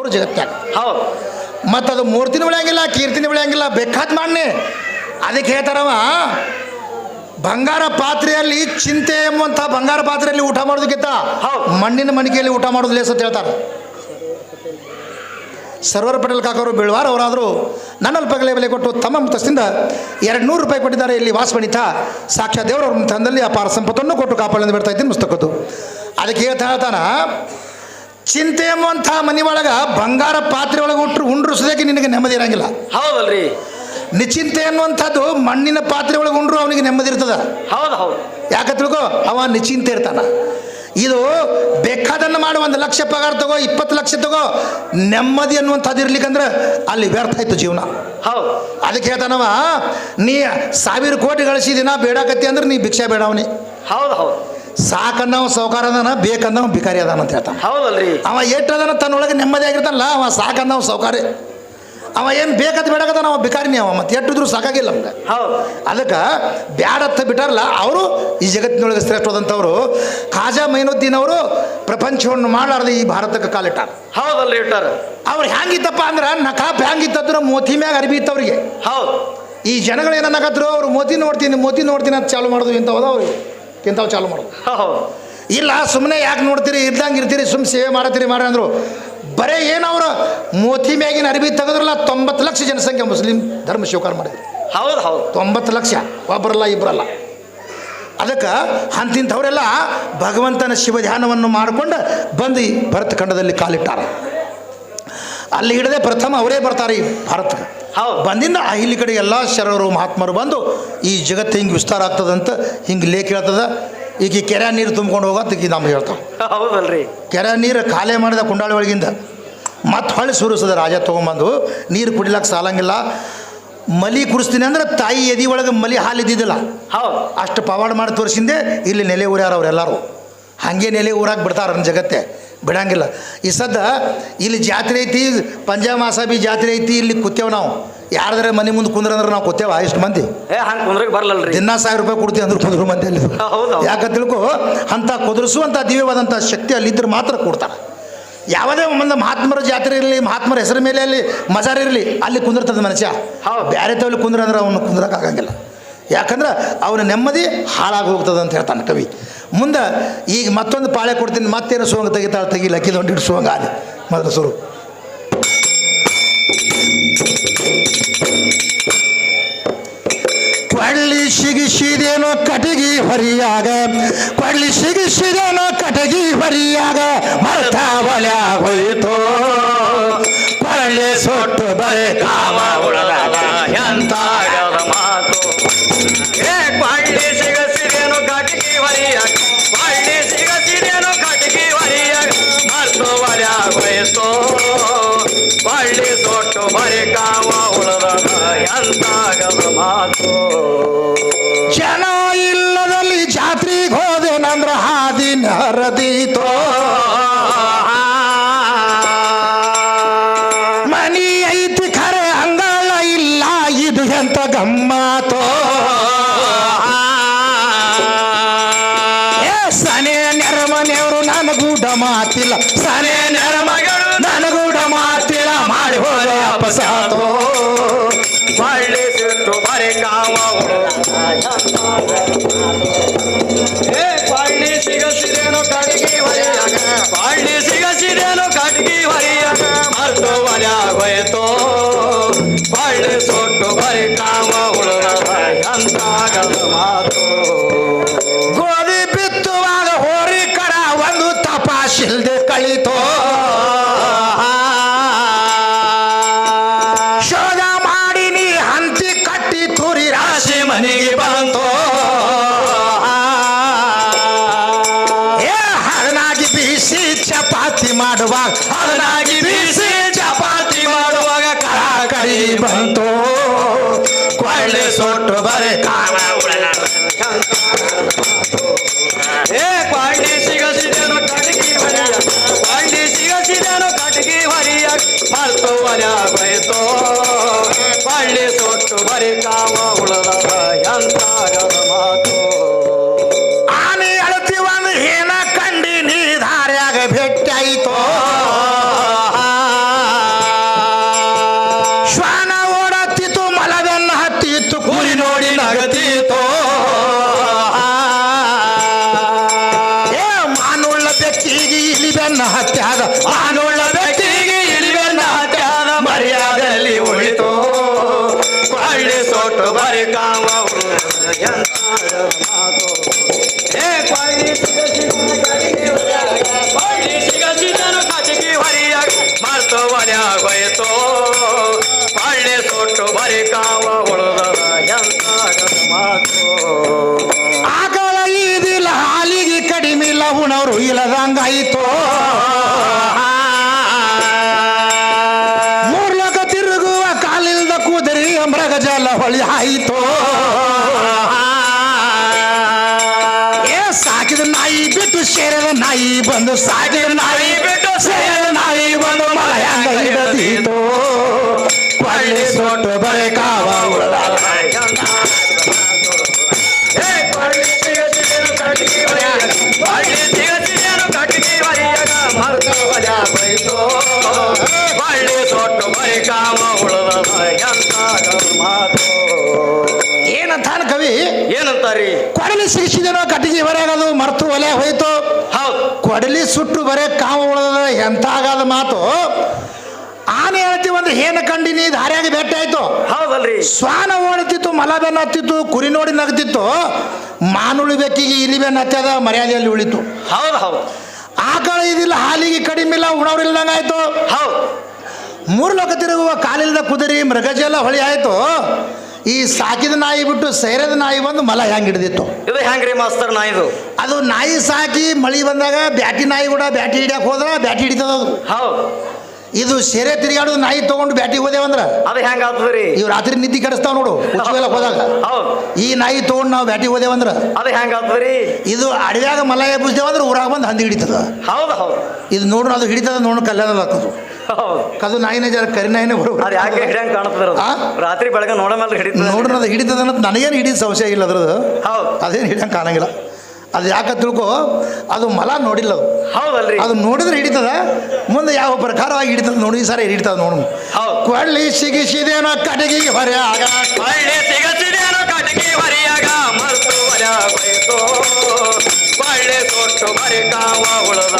ದೇವ್ರ ಜಗತ್ತಾಗ. ಹೌದು. ಮತ್ತು ಅದು ಮೂರ್ತಿನ ಬೆಳೆಯಂಗಿಲ್ಲ, ಕೀರ್ತಿನ ಬೆಳೆಯಂಗಿಲ್ಲ, ಬೇಕಾದ ಮಾಡನೆ. ಅದಕ್ಕೆ ಹೇಳ್ತಾರವ, ಬಂಗಾರ ಪಾತ್ರೆಯಲ್ಲಿ ಚಿಂತೆ ಎಂಬುವಂಥ ಬಂಗಾರ ಪಾತ್ರೆಯಲ್ಲಿ ಊಟ ಮಾಡೋದಕ್ಕಿಂತ ಮಣ್ಣಿನ ಮಣಿಕೆಯಲ್ಲಿ ಊಟ ಮಾಡೋದು ಲೇಸ್ ಅಂತ ಹೇಳ್ತಾರೆ. ಸರ್ವರ್ ಪಟೇಲ್ ಕಾಕವರು ಬೀಳ್ವಾರ ಅವರಾದರೂ ನನ್ನಲ್ಲಿ ಪಗಲೆ ಬೆಲೆ ಕೊಟ್ಟು ತಮ್ಮ ಮುತ್ತಸ್ತಿಂದ 200 ರೂಪಾಯಿ ಕೊಟ್ಟಿದ್ದಾರೆ. ಇಲ್ಲಿ ವಾಸವಣಿತ ಸಾಕ್ಷಾತ್ ದೇವರವ್ರ ತಂದಲ್ಲಿ ಅಪಾರ ಸಂಪತ್ತನ್ನು ಕೊಟ್ಟು ಕಾಪಾಡಲು ಬಿಡ್ತಾ ಇದ್ದೀನಿ ಮುಸ್ತಕದ್ದು. ಅದಕ್ಕೆ ಹೇಳ್ತಾನ, ಚಿಂತೆ ಎಂಬುವಂಥ ಮನೆ ಒಳಗೆ ಬಂಗಾರ ಪಾತ್ರೆ ಒಳಗೆ ಉಂಡ್ರು ಸುದಕ್ಕೆ ನಿನಗೆ ನೆಮ್ಮದಿ ಇರಂಗಿಲ್ಲ. ಹೌದಲ್ರಿ. ನಿಚಿಂತೆ ಅನ್ನುವಂಥದ್ದು ಮಣ್ಣಿನ ಪಾತ್ರೆ ಒಳಗೆ ಉಂಡ್ರು ಅವನಿಗೆ ನೆಮ್ಮದಿ ಇರ್ತದ. ಹೌದು ಹೌದು. ಯಾಕೆ ತಿಳ್ಕೊ, ಅವ ನಿಚಿಂತೆ ಇರ್ತಾನ. ಇದು ಬೇಕಾದನ್ನು ಮಾಡಿ 1 ಲಕ್ಷ ಪಗಾರ ತಗೋ, 20 ಲಕ್ಷ ತಗೋ, ನೆಮ್ಮದಿ ಅನ್ನುವಂಥದ್ದು ಇರ್ಲಿಕ್ಕಂದ್ರೆ ಅಲ್ಲಿ ವ್ಯರ್ಥ ಆಯ್ತು ಜೀವನ. ಹೌದು. ಅದಕ್ಕೆ ಹೇಳ್ತಾನವ, ನೀ 1000 ಕೋಟಿ ಗಳಿಸಿದಿನ ಬೇಡಾಕತ್ತಿ ಅಂದ್ರೆ ನೀ ಭಿಕ್ಷೆ ಬೇಡವನಿ. ಹೌದು ಹೌದು. ಸಾಕನ್ನವ ಸೌಕಾರ ಅದಾನ, ಬೇಕನ್ನವ ಭಿಕಾರಿ ಅದಾನ ಅಂತ ಹೇಳ್ತಾನೆ. ಹೌದಲ್ರಿ. ಅವ ಏಟದನ ತನ್ನೊಳಗೆ ನೆಮ್ಮದಿ ಆಗಿರ್ತಾನಲ್ಲ, ಅವ ಸಾಕನ್ನವ ಸೌಕಾರಿ. ಅವ ಏನು ಬೇಕಂತ ಬೇಡಕತ್ತ ನಾವು ಭಿಕಾರಿನಿ. ಅವ ಮತ್ತೆ ಎಟ್ಟಿದ್ರು ಸಾಕಾಗಿಲ್ಲ ನಮ್ಗೆ. ಹೌದು. ಅದಕ್ಕೆ ಬ್ಯಾಡತ್ತ ಬಿಟ್ಟಾರಲ್ಲ ಅವರು ಈ ಜಗತ್ತಿನೊಳಗೆ ಶ್ರೇಷ್ಠವಾದಂಥವ್ರು. ಖಾಜಾ ಮೈನುದ್ದೀನ್ ಅವರು ಪ್ರಪಂಚವನ್ನು ಮಾಡಲಾರ್ದು ಈ ಭಾರತಕ್ಕೆ ಕಾಲಿಟ್ಟಾರ. ಹೌದಲ್ರಿ, ಇಟ್ಟಾರ. ಅವ್ರು ಹೆಂಗಿತ್ತಪ್ಪ ಅಂದ್ರೆ ನಕಾಪ್ ಹೆಂಗಿತ್ತಂದ್ರೆ ಮೋತಿ ಮ್ಯಾಗ ಅರಿಬಿ ಇತ್ತು ಅವ್ರಿಗೆ. ಹೌದು. ಈ ಜನಗಳು ಏನನ್ನಾಕತ್ರು, ಅವ್ರು ಮೋತಿ ನೋಡ್ತೀನಿ ಅಂತ ಚಾಲು ಮಾಡೋದು ಇಂಥವ್ದು, ಅವ್ರಿಗೆ ಇಂಥವು ಚಾಲು ಮಾಡೋದು. ಹೌದು. ಇಲ್ಲ ಸುಮ್ಮನೆ ಯಾಕೆ ನೋಡ್ತೀರಿ, ಇದ್ದಂಗೆ ಇರ್ತೀರಿ, ಸುಮ್ಮನೆ ಸೇವೆ ಮಾಡತ್ತೀರಿ ಮಾರ ಅಂದರು. ಬರೇ ಏನವರು ಮೋತಿ ಮ್ಯಾಗಿನ ಅರಿಬಿ ತೆಗೆದ್ರಲ್ಲ 90 ಲಕ್ಷ ಜನಸಂಖ್ಯೆ ಮುಸ್ಲಿಂ ಧರ್ಮ ಸ್ವೀಕಾರ ಮಾಡಿದ್ರು. ಹೌದು ಹೌದು. 90 ಲಕ್ಷ, ಒಬ್ಬರಲ್ಲ ಇಬ್ಬರಲ್ಲ. ಅದಕ್ಕೆ ಅಂತಿಂಥವರೆಲ್ಲ ಭಗವಂತನ ಶಿವ ಧ್ಯಾನವನ್ನು ಮಾಡಿಕೊಂಡು ಬಂದು ಈ ಭರತ ಖಂಡದಲ್ಲಿ ಕಾಲಿಟ್ಟಾರ. ಅಲ್ಲಿ ಹಿಡದೆ ಪ್ರಥಮ ಅವರೇ ಬರ್ತಾರೆ ಈ ಭಾರತಕ್ಕೆ. ಬಂದಿಂದ ಇಲ್ಲಿ ಕಡೆ ಎಲ್ಲ ಶರಣರು ಮಹಾತ್ಮರು ಬಂದು ಈ ಜಗತ್ತು ಹಿಂಗೆ ವಿಸ್ತಾರ ಆಗ್ತದಂತ ಹಿಂಗೆ ಲೇಖ ಹೇಳ್ತದ. ಈಗ ಈ ಕೆರೆ ನೀರು ತುಂಬ್ಕೊಂಡು ಹೋಗೋದು ಈಗ ನಮ್ಗೆ ಹೇಳ್ತಾವೆ. ಹೌದಲ್ರಿ. ಕೆರೆ ನೀರು ಖಾಲಿ ಮಾಡಿದ ಕುಂಡಾಳಿ ಒಳಗಿಂದ ಮತ್ತೆ ಹೊಳ್ಳಿ ಸುರಿಸದ ರಾಜ ತೊಗೊಂಬಂದು ನೀರು ಕುಡಿಲಕ್ಕೆ ಸಾಲಂಗಿಲ್ಲ. ಮಲಿ ಕುಡಿಸ್ತೀನಿ ಅಂದ್ರೆ ತಾಯಿ ಎದಿ ಒಳಗೆ ಮಲಿ ಹಾಲು ಇದ್ದಿದ್ದಿಲ್ಲ. ಹೌದು. ಅಷ್ಟು ಪವಾಡ ಮಾಡಿ ತೋರಿಸಿಂದೆ ಇಲ್ಲಿ ನೆಲೆ ಊರ್ಯಾರ ಅವರೆಲ್ಲರೂ. ಹಾಗೆ ನೆಲೆ ಊರಾಗ ಬಿಡ್ತಾರೆ ನನ್ನ ಜಗತ್ತೆ, ಬಿಡಂಗಿಲ್ಲ. ಈ ಸದ್ದ ಇಲ್ಲಿ ಜಾತ್ರೆ ಐತಿ, ಪಂಜಾಬ್ ಮಾಸಾಬಿ ಜಾತ್ರೆ ಐತಿ, ಇಲ್ಲಿ ಕೂತೇವೆ ನಾವು. ಯಾರ್ದಾರೆ ಮನೆ ಮುಂದೆ ಕುಂದ್ರ ಅಂದ್ರೆ ನಾವು ಕೂತೇವ ಇಷ್ಟು ಮಂದಿ. ಹಂಗೆ ಕುಂದ್ರಕ್ಕೆ ಬರಲ್ಲಲ್ರಿ. ದಿನ 1000 ರೂಪಾಯಿ ಕೊಡ್ತೀವಿ ಅಂದ್ರೆ ಕುಂದ್ರು ಮಂದಿ ಅಲ್ಲಿ. ಯಾಕೆ ತಿಳ್ಕೊ, ಅಂಥ ಕುದುರಿಸುವಂಥ ದಿವ್ಯವಾದಂಥ ಶಕ್ತಿ ಅಲ್ಲಿದ್ದರೆ ಮಾತ್ರ ಕೊಡ್ತಾರೆ. ಯಾವುದೇ ಒಂದು ಮಹಾತ್ಮರ ಜಾತ್ರೆ ಇರಲಿ, ಮಹಾತ್ಮರ ಹೆಸರ ಮೇಲೆ ಅಲ್ಲಿ ಮಜಾರ್ ಇರಲಿ, ಅಲ್ಲಿ ಕುಂದಿರ್ತದೆ ಮನುಷ್ಯ. ಬೇರೆ ತವಲ್ಲಿ ಕುಂದ್ರ ಅಂದ್ರೆ ಅವನು ಕುಂದ್ರಕ್ಕಾಗಂಗಿಲ್ಲ. ಯಾಕಂದ್ರೆ ಅವನ ನೆಮ್ಮದಿ ಹಾಳಾಗಿ ಹೋಗ್ತದೆ ಅಂತ ಹೇಳ್ತಾನೆ ಕವಿ. ಮುಂದೆ ಈಗ ಮತ್ತೊಂದು ಪಾಳೆ ಕೊಡ್ತೀನಿ, ಮತ್ತೇನು ಸೋಂಗ ತೆಗಿತಾಳೆ ತೆಗಿ ಲಕ್ಕಿದೊಂದು ಸೋಂಗ ಆಲಿ ಮೊದಲು ಸುರು. ಕೊಳ್ಳಿ ಸಿಗಿಸಿದೇನೋ ಕಟಗಿ ಹೊರಿಯಾಗ, ಕೊಳ್ಳಿ ಸಿಗಿಸಿದೇನೋ ಕಟಗಿ ಹೊರಿಯಾಗ, ಮರ್ತ ಬಲ ಹೋಯಿತು ಕೊಳ್ಳಿ ಸೊಟ್ಟು ಬರೆ ಕಾಮ ಉಳದಾಗ ಎಂತ ಮಾತು. ಕೊಳ್ಳಿ ಸಿಗಸಿದೇನೋ ಕಟಗಿ ಹೊರಿಯಾಗ, ಕೊಳ್ಳಿ ಸಿಗಸಿದೇನೋ ಕಟಗಿ ಹೊರಿಯಾಗ, ಮರ್ತು ಬಲ ಹೋಯಿತು ಕೊಳ್ಳಿ ಸೊಟ್ಟು ಬರೆ ಕಾಮ ಉಳದಾಗ ಎಂತಾಗದ ಮಾತು. ಜನ ಇಲ್ಲದಲ್ಲಿ ಜಾತ್ರೆಗೆ ಹೋದೆನಂದ್ರ ಹಾದಿ ಹರದೀತೋ, ಮನಿ ಐತಿ ಖರೆ ಅಂಗಳ ಇಲ್ಲ ಇದು ಎಂತ ಗಮ್ಮತೋ. ಸನೆ ನೆರಮನೆಯವರು ನನಗೂಡ ಮಾತಿಲ್ಲ, ಸನೆ ನೆರಮಗಳು ನನಗೂಡ ಮಾತಿಲ್ಲ, ಮಾಡಿ ಹೋದ ಅಪಸಾತೋ ಕೊಳ್ಳಿ ಸಿಟ್ಟು ಬರೆ ಕಾಮ ಕೊಳ್ಳಿ ಸಿಗಸಿದೇನೋ ಕಟಗಿ ಹೊರಿಯಾಗ, ಕೊಳ್ಳಿ ಸಿಗಸಿದೇನೋ ಕಟಗಿ ಹೊರಿಯಾಗ, ಮರ್ತು ಒಲೆ ಹೋಯ್ತು ಕೊಳ್ಳಿ ಸೊಟ್ಟು ಬರೆ ಕಾಮ ಉಳಿದ ಎಂತಾಗದ ಮಾತು. ಗೋಧಿ ಬಿತ್ತುವಾಗ ಹೋರಿ ಕಡ ಒಂದು ತಪಾಸಿಲ್ದೆ ಕಳಿತೋ, ಶೋಧ ಮಾಡಿ ನೀ ಹಂತಿ ಕಟ್ಟಿ ತುರಿ ರಾಶಿ ಮನೆಗೆ ಬಂತೋ. ಹರನಾಗಿ ಬೀಸಿ ಚಪಾತಿ ಮಾಡುವಾಗ, ಹರನಾಗಿ ಬೀಸಿ ಚಪಾತಿ ಮಾಡುವಾಗ ಕರ ಕಡಿ ಬಂತು ಕೊಳ್ಳಿ ಸೊಟ್ಟು ಬರೆ ಕಾಮ ಉಳಲಾರ. ಕೊಳ್ಳಿ ಸಿಗಸಿದೇನೋ ಕಟಗಿ ಹೊರಿಯಾಗ, ಕೊಳ್ಳಿ ಸಿಗಸಿದೇನೋ ಕಟಗಿ ಹೊರಿಯಾಗ, ಮರ್ತು ಒಲೆ ಹೋಯ್ತು ಕೊಳ್ಳಿ ಸೊಟ್ಟು ಬರೆ ಕಾಮ ಉಳದ ಎಂತಾಗದ ಮಾತು. ಆನೆ ಅಳತಿವಂದು ಏನ ಕಂಡಿ ನೀ ದಾರ್ಯಾಗ ಭೇಟಿ ಆಯ್ತೋ, ಬಾಳ್ಲಿ ಸಿಗಸಿದನು ಕಟಗಿ ಹೊರಿಯಾಗ ಮರ್ತು ಒಲ್ಯಾಗ ಹೋಯ್ತು ಬಾಳ್ಲಿ ಸುಟ್ಟು ಬರಿ ಕಾವ ಉಳಿದದ ಎಂತಾಗದ ಮಾತು ಆಕಳ ಇದಿಲ್ಲ ಹಾಲಿಗೆ ಕಡಿಮಿಲ್ಲ ಉಣವ್ರು ಇಲ್ಲದಂಗಾಯಿತು ಮೂರ್ಲೋಕ ತಿರುಗುವ ಕಾಲಿಲ್ದ ಕೂದರಿ ಮೃಗಜಲ ಹೊಳಿ ಆಯಿತು ಏ ಸಾಕಿದ ನಾಯಿ ಬಿಟ್ಟು ಸೇರಿದ ನಾಯಿ ಬಂದು ಸಾಕಿದ ನಾಯಿ ಬಿಟ್ಟು ಸೇರಿದ ನಾಯಿ ಬಂದು ಮಳೆಯಂಗ ಹಿಡದೀತು ಕೊಳ್ಳಿ ಸೊಟ್ಟು ಬರೆ ಕಾವ ಉಳ್ದ ಬಳ್ಳಿ ಸೊಟ್ಟು ಬರಿ ಕಾಮ ಉಳದ ಎಂತಾಗ ಮಾತು ಏನಂತಾನ ಕವಿ ಏನಂತಾರಿ ಕೊಡಲಿ ಸಿಗಿಸಿದನೋ ಕಟ್ಟಿಗೆ ಹೊರಗದು ಮರ್ತು ಒಲೆ ಹೋಯ್ತು ಹೌದು ಕೊಡಲಿ ಸುಟ್ಟು ಬರೇ ಕಾಮ ಉಳದ ಎಂತಾಗದ ಮಾತು ಆನೆ ಹೇಳ್ತೀವಿ ಅಂದ್ರೆ ಏನ ಕಂಡಿನಿ ದಾರ್ಯಾಗ ಭೇಟಿ ಆಯ್ತು ಹೌದಲ್ರಿ ಶ್ವಾನ ಓಡುತ್ತಿತ್ತು ಮಲ ಬೆನ್ನ ಹತ್ತಿತ್ತು ಕುರಿ ನೋಡಿ ನಗ್ತಿತ್ತು ಮಾನುಳಿ ಬೆಕ್ಕಿಗೆ ಇಲಿ ಬೆನ್ನ ಹತ್ತದ ಮರ್ಯಾದೆಯಲ್ಲಿ ಉಳಿತು ಹೌದು ಹೌದು ಆಕಳ ಇದಿಲ್ಲ ಹಾಲಿಗೆ ಕಡಿಮಿಲ್ಲ ಉಣವ್ರಿಲ್ದಂಗಾಯ್ತು ಹೌದು ಮೂರು ಲೋಕ ತಿರುಗುವ ಕಾಲಿಲ್ದ ಕುದುರಿ ಮೃಗಜಲ ಹೊಳಿ ಆಯ್ತು ಈ ಸಾಕಿದ ನಾಯಿ ಬಿಟ್ಟು ಸೇರದ ನಾಯಿ ಬಂದು ಮಲ ಹೆಂಗೆ ಹಿಡಿದಿತ್ತು ಇದು ಹೆಂಗ್ರಿ ಮಾಸ್ತರ್ ನಾ ಇದು ಅದು ನಾಯಿ ಸಾಕಿ ಮಳಿ ಬಂದಾಗ ಬ್ಯಾಟಿ ನಾಯಿ ಕೂಡ ಬ್ಯಾಟಿ ಹಿಡಿಯಕ್ಕೆ ಹೋದ್ರ ಬ್ಯಾಟಿ ಹಿಡಿತದ ಅದು ಹೌದು ಇದು ಸೆರೆ ತಿರುಗಾಡೋದು ನಾಯಿ ತಗೊಂಡು ಬ್ಯಾಟಿ ಹೋದೇವಂದ್ರ ಅದು ಹೆಂಗ ಆಗ್ತದ್ರಿ ಇವ್ ರಾತ್ರಿ ನಿದ್ದೆ ಕೆಡಿಸ್ತಾವ ನೋಡು ಉಚ್ಚವೆಲ್ಲ ಹೋದಾಗ ಹೌದು ಈ ನಾಯಿ ತಗೊಂಡು ನಾವು ಬ್ಯಾಟಿ ಹೋದೇವಂದ್ರ ಅದು ಹೆಂಗ ಆಗ್ತದ್ರಿ ಇದು ಅಡವ್ಯಾಗ ಮಲ ಎಬ್ಬಿಸ್ದೇವಂದ್ರೆ ಊರಾಗ ಬಂದು ಹಂದಿ ಹಿಡಿತದ ಹೌದು ಹೌದು ಇದು ನೋಡ್ರಿ ಅದು ಹಿಡಿತದ ನೋಡು ಕಲ್ಯಾಣ ಹಾಕೋದು ಹೌದು ಕದು ನಾಯಿನೇ ಜರ ಕರಿ ನಾಯಿನೇ ಬರೋದು ಅದು ಯಾಕೆ ಹಿಡಿಯಂಗ್ ಕಾಣ್ತದ್ರ ಆ? ರಾತ್ರಿ ಬೆಳಗ್ಗೆ ನೋಡ ಮೇಲೆ ಹಿಡಿತದ ನೋಡ್ರಿ ಅದು ಹಿಡಿತದ ಅನ್ನೋದು ನನಗೇನು ಹಿಡಿದ ಸಂಶಯ ಇಲ್ಲ ಅದ್ರದ್ದು ಹೌದು ಅದೇನು ಹಿಡಿಯಂಗೆ ಕಾಣಂಗಿಲ್ಲ ಅದು ಯಾಕೆ ತಿಳ್ಕೊ ಅದು ಮಲ ನೋಡಿಲ್ಲ ಅದು ಹೌದಲ್ರಿ ಅದು ನೋಡಿದ್ರೆ ಹಿಡಿತದ ಮುಂದೆ ಯಾವ ಪ್ರಕಾರವಾಗಿ ಹಿಡಿತದ ನೋಡಿ ಈ ಸಾರಿ ಹಿಡಿತದ ನೋಡು ಹೌದು ಕೊಳ್ಳಿ ಸಿಗಿಸಿದೇನೋ ಕಟಗಿಗೆ ಹೊರೆಯಾಗ ಬಳ್ಳಿ ಸಿಗಸಿದೇನೋ ಕಟಗಿ ಹೊರಿಯಾಗ ಮರ್ತು ಒಲ್ಯಾಗೋಯ್ತು ಬಳ್ಳಿ ಸೊಟ್ಟು ಬರಿ ಕಾವ ಉಳದ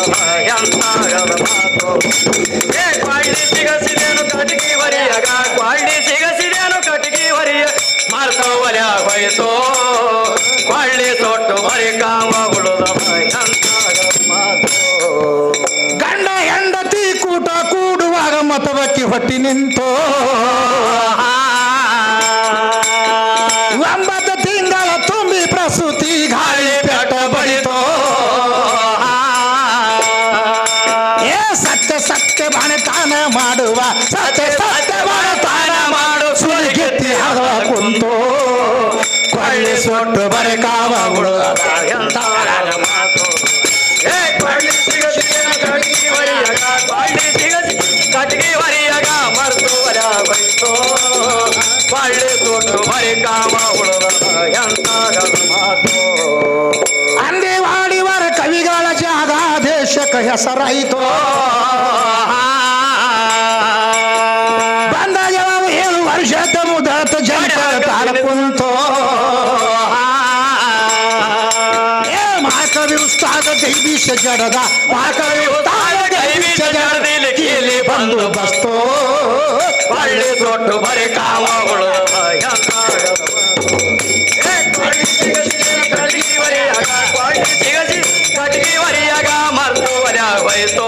ಎಂತಾಗದ ಮಾತು ಏ ಬಳ್ಳಿ ಸಿಗಸಿದೇನು ಕಟಗಿ ಹೊರಿಯಾಗ ಬಳ್ಳಿ ಸಿಗಸಿದೇನು ಕಟಗಿ ಹೊರಿಯ ಮರ್ತು ಒಲ್ಯಾಗೋಯ್ತು ಬಳ್ಳಿ ಸೊಟ್ಟು ಬರಿ ಕಾವ ಉಳದ ಎಂತಾಗದ ಮಾತು ಗಂಡ ಹೆಂಡತಿ ಕೂಟ ಕೂಡುವಾಗ ಮತವಕ್ಕಿ ಹೊಟ್ಟಿ ನಿಂತು ಒಂಬತ್ತು ತಿಂಗಳ ತುಂಬಿ ಪ್ರಸೂತಿ ಗಾಳಿ ಪೆಟ್ಟ ಬಳಿತು ಏ ಸತ್ಯ ಸತ್ಯ ಬಾಣತಾನ ಮಾಡುವ ಸತ್ಯ ಸತ್ಯ ಬಾಣತಾನ ಮಾಡು ಸುಲಿಗೆತ್ತಿ ಹಗವ ಕುಂತು ಕೊಳ್ಳಿ ಸೊಟ್ಟು ಬರೆ ಕಾವ ಉಳುವ ಎಂತಾಗದ ಮಾತು ಏ ಬಳ್ಳಿ ಸಿಗಸಿದೇನು ಕಟಗಿ ಹೊರಿಯಾಗ ಬಳ್ಳಿ ಸಿಗಸಿ ಕಟಗಿ ಹೊರಿಯಾಗ ಮರ್ತು ಒಲ್ಯಾಗೋಯ್ತು ಬಳ್ಳಿ ಸೊಟ್ಟು ಬರಿ ಕಾಮ ಉಳದ ಎಂತಾಗದ ಮಾತು ಅಂದೇವಾಡಿವರ ಕವಿಗಳ ಜಾಗ ದೇಶಕ್ಕೆ ಹೆಸರಾಯಿತು ಬಂದಾಗ 7 ವರ್ಷದ ಮುದತ ಜನರ ತಾಳ ಕುಂತು ಏ ಮಹಾಕವಿ ಉಸ್ತಾದ ದೈವೀಶ ಜಡದ ಮಹಾಕವಿ ಉಸ್ತಾದ ದೈವೀಶ ಜಡದಲ್ಲಿ ಕೀಲಿ ಬಂದು ಬಸ್ತು ಬಳ್ಳಿ ಸೊಟ್ಟು ಬರಿ ಕಾಮ ಉಳದ ಎಂತಾಗದ ಮಾತು ಏ ಬಳ್ಳಿ ಸಿಗಸಿದೇನು ಕಟಗಿ ಹೊರಿಯಾಗ ಬಳ್ಳಿ ಸಿಗಸಿ ಕಟಗಿ ಹೊರಿಯಾಗ ಮರ್ತು ಒಲ್ಯಾಗೋಯ್ತು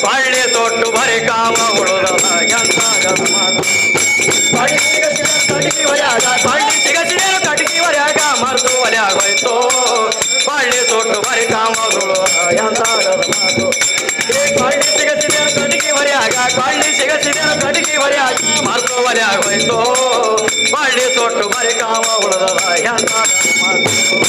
ಬಳ್ಳಿ ಸೊಟ್ಟು ಬರಿ ಕಾಮ ಉಳದ ಎಂತಾಗದ ಮಾತು ಬಳ್ಳಿ ಸಿಗಸಿದೇನು ಕಟಗಿ ಹೊರಿಯಾಗ ಬಳ್ಳಿ ಸಿಗಸಿದೇನು ಕಟಗಿ ಹೊರಿಯಾಗ ಮರ್ತು ಒಲ್ಯಾಗೋಯ್ತು ಬಳ್ಳಿ ಸೊಟ್ಟು ಬರಿ ಕಾಮ ಉಳದ ಎಂತಾಗದ ಮಾತು ಏ ಬಳ್ಳಿ ಸಿಗಸಿದೇನು ಕಟಗಿ ಹೊರಿಯಾಗ ಬಳ್ಳಿ ಸಿಗಸಿದೇನು ಕಟಗಿ ಹೊರಿಯಾಗ ಮರ್ತು ಒಲ್ಯಾಗೋಯ್ತು ಬಳ್ಳಿ ಸೊಟ್ಟು ಬರಿ ಕಾಮ ಉಳದ ಎಂತಾಗದ ಮಾತು